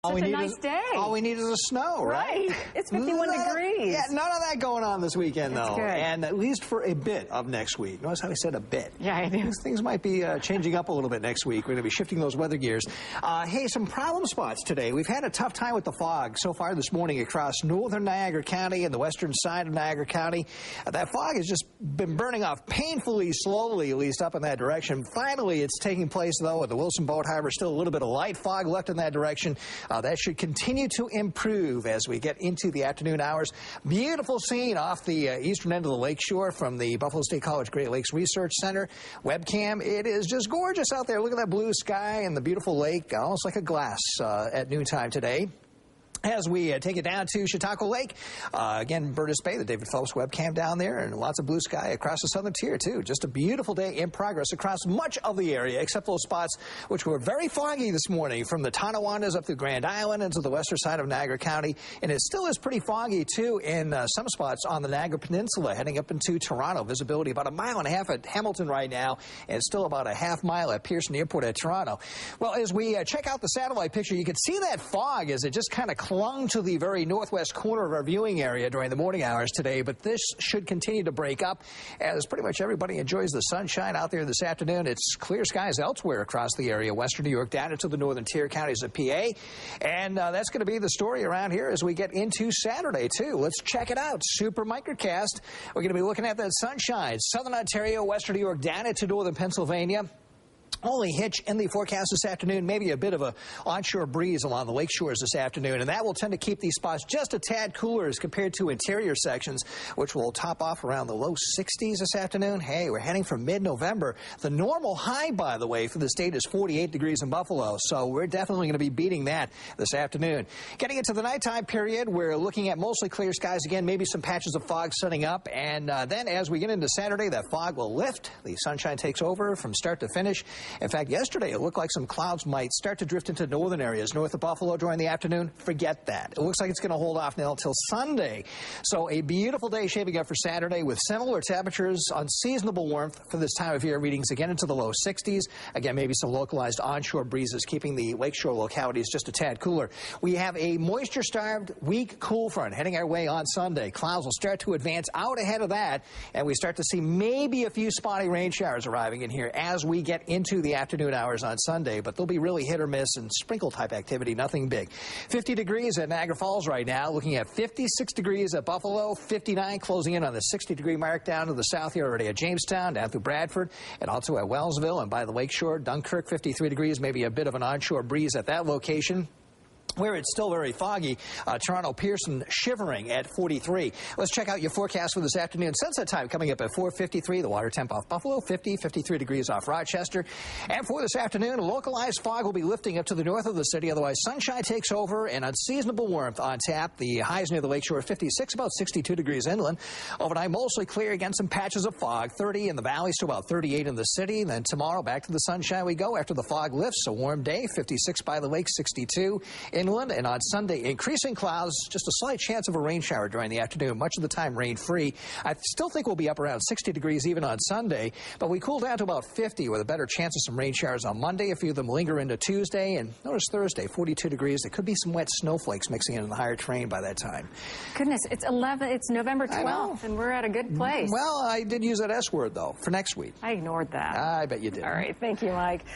Such a nice day. All we need is a snow, right? It's 51 degrees. Yeah, none of that going on this weekend, That's though. good. And at least for a bit of next week. Notice how I said a bit. Yeah, I do. Things might be changing up a little bit next week. We're going to be shifting those weather gears. Hey, some problem spots today. We've had a tough time with the fog so far this morning across northern Niagara County and the western side of Niagara County. That fog has just been burning off painfully slowly, at least up in that direction. Finally, it's taking place, though, at the Wilson Boat Harbor. Still a little bit of light fog left in that direction. That should continue to improve as we get into the afternoon hours. Beautiful scene off the eastern end of the lakeshore from the Buffalo State College Great Lakes Research Center webcam. It is just gorgeous out there. Look at that blue sky and the beautiful lake, almost like a glass at noontime today. As we take it down to Chautauqua Lake, again, Burtis Bay, the David Phelps webcam down there, and lots of blue sky across the southern tier, too. Just a beautiful day in progress across much of the area, except those spots which were very foggy this morning, from the Tonawondas up through Grand Island into the western side of Niagara County. And it still is pretty foggy, too, in some spots on the Niagara Peninsula, heading up into Toronto. Visibility about 1.5 miles at Hamilton right now, and still about 0.5 mile at Pearson Airport at Toronto. Well, as we check out the satellite picture, you can see that fog as it just kind of clung to the very northwest corner of our viewing area during the morning hours today, but this should continue to break up as pretty much everybody enjoys the sunshine out there this afternoon. It's clear skies elsewhere across the area, western New York down into the northern tier counties of PA, and that's going to be the story around here as we get into Saturday, too. Let's check it out. Super Microcast. We're going to be looking at that sunshine. Southern Ontario, western New York down into northern Pennsylvania. Only hitch in the forecast this afternoon, maybe a bit of a onshore breeze along the lake shores this afternoon, and that will tend to keep these spots just a tad cooler as compared to interior sections, which will top off around the low 60s this afternoon. Hey, we're heading for mid-November. The normal high, by the way, for the state is 48 degrees in Buffalo, so we're definitely going to be beating that this afternoon. Getting into the nighttime period, we're looking at mostly clear skies again, maybe some patches of fog setting up, and then as we get into Saturday, that fog will lift. The sunshine takes over from start to finish. In fact, yesterday it looked like some clouds might start to drift into northern areas north of Buffalo during the afternoon. Forget that. It looks like it's going to hold off now until Sunday. So a beautiful day shaping up for Saturday with similar temperatures, unseasonable warmth for this time of year, readings again into the low 60s. Again, maybe some localized onshore breezes keeping the lakeshore localities just a tad cooler. We have a moisture-starved, weak cool front heading our way on Sunday. Clouds will start to advance out ahead of that, and we start to see maybe a few spotty rain showers arriving in here as we get into the afternoon hours on Sunday, but they'll be really hit or miss and sprinkle type activity, nothing big. 50 degrees at Niagara Falls right now, looking at 56 degrees at Buffalo, 59 closing in on the 60-degree mark down to the south here already at Jamestown, down through Bradford, and also at Wellsville and by the lakeshore. Dunkirk, 53 degrees, maybe a bit of an onshore breeze at that location. Where it's still very foggy, Toronto Pearson shivering at 43. Let's check out your forecast for this afternoon. Sunset time coming up at 4:53. The water temp off Buffalo, 53 degrees off Rochester. And for this afternoon, localized fog will be lifting up to the north of the city. Otherwise, sunshine takes over and unseasonable warmth on tap. The highs near the lakeshore 56, about 62 degrees inland. Overnight, mostly clear. Again, some patches of fog. 30 in the valleys to about 38 in the city. Then tomorrow, back to the sunshine we go after the fog lifts. A warm day, 56 by the lake, 62 inland. And on Sunday, increasing clouds, just a slight chance of a rain shower during the afternoon. Much of the time rain-free. I still think we'll be up around 60 degrees even on Sunday, but we cool down to about 50 with a better chance of some rain showers on Monday. A few of them linger into Tuesday, and notice Thursday, 42 degrees. There could be some wet snowflakes mixing in the higher terrain by that time. Goodness, it's November 12th, and we're at a good place. Well, I did use that S word, though, for next week. I ignored that. I bet you did. All right, thank you, Mike.